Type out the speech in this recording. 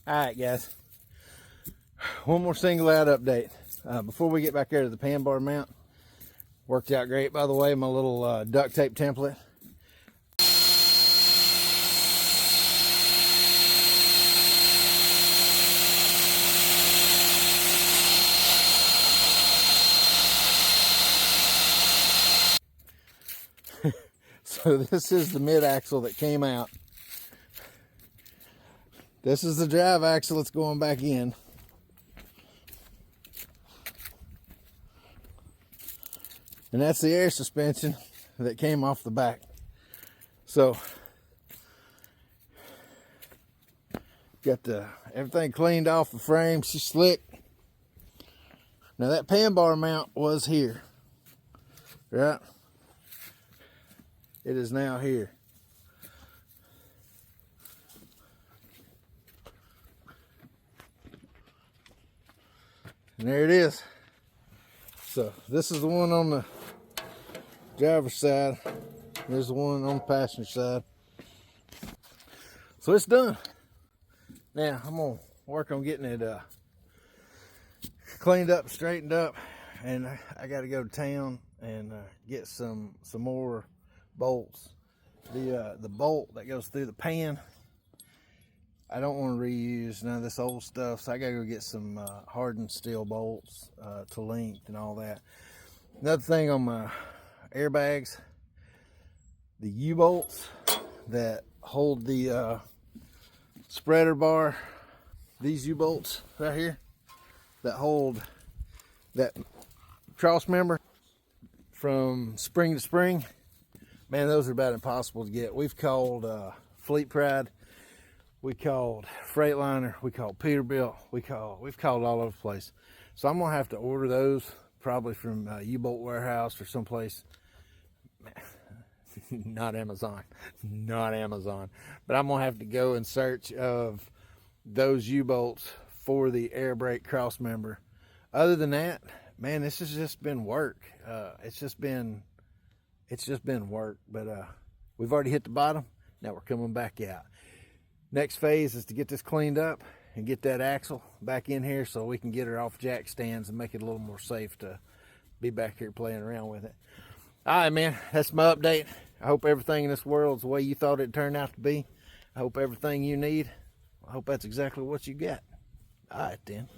All right, guys. One more single out update. Before we get back there to the pan bar mount, worked out great, by the way, my little duct tape template. So this is the mid axle that came out. This is the drive axle that's going back in. And that's the air suspension that came off the back. So got everything cleaned off the frame. She's slick. Now that pan bar mount was here, right? It is now here. And there it is. So this is the one on the driver's side. There's the one on the passenger side. So it's done. Now I'm gonna work on getting it cleaned up, straightened up, and I got to go to town and get some more bolts. The bolt that goes through the pan, I don't want to reuse none of this old stuff, so I gotta go get some hardened steel bolts to length and all that. Another thing on my airbags, the U-bolts that hold the spreader bar, these U-bolts right here that hold that cross member from spring to spring, man, those are about impossible to get. We've called Fleet Pride, we called Freightliner, we called Peterbilt, we've called all over the place. So I'm gonna have to order those probably from U-Bolt Warehouse or someplace. Not Amazon, but I'm gonna have to go in search of those U-bolts for the air brake cross member. Other than that, man, this has just been work. It's just been work, but we've already hit the bottom. Now we're coming back out. Next phase is to get this cleaned up and get that axle back in here so we can get her off jack stands and make it a little more safe to be back here playing around with it. All right, man, that's my update. I hope everything in this world is the way you thought it turned out to be. I hope everything you need, I hope that's exactly what you got. All right, then.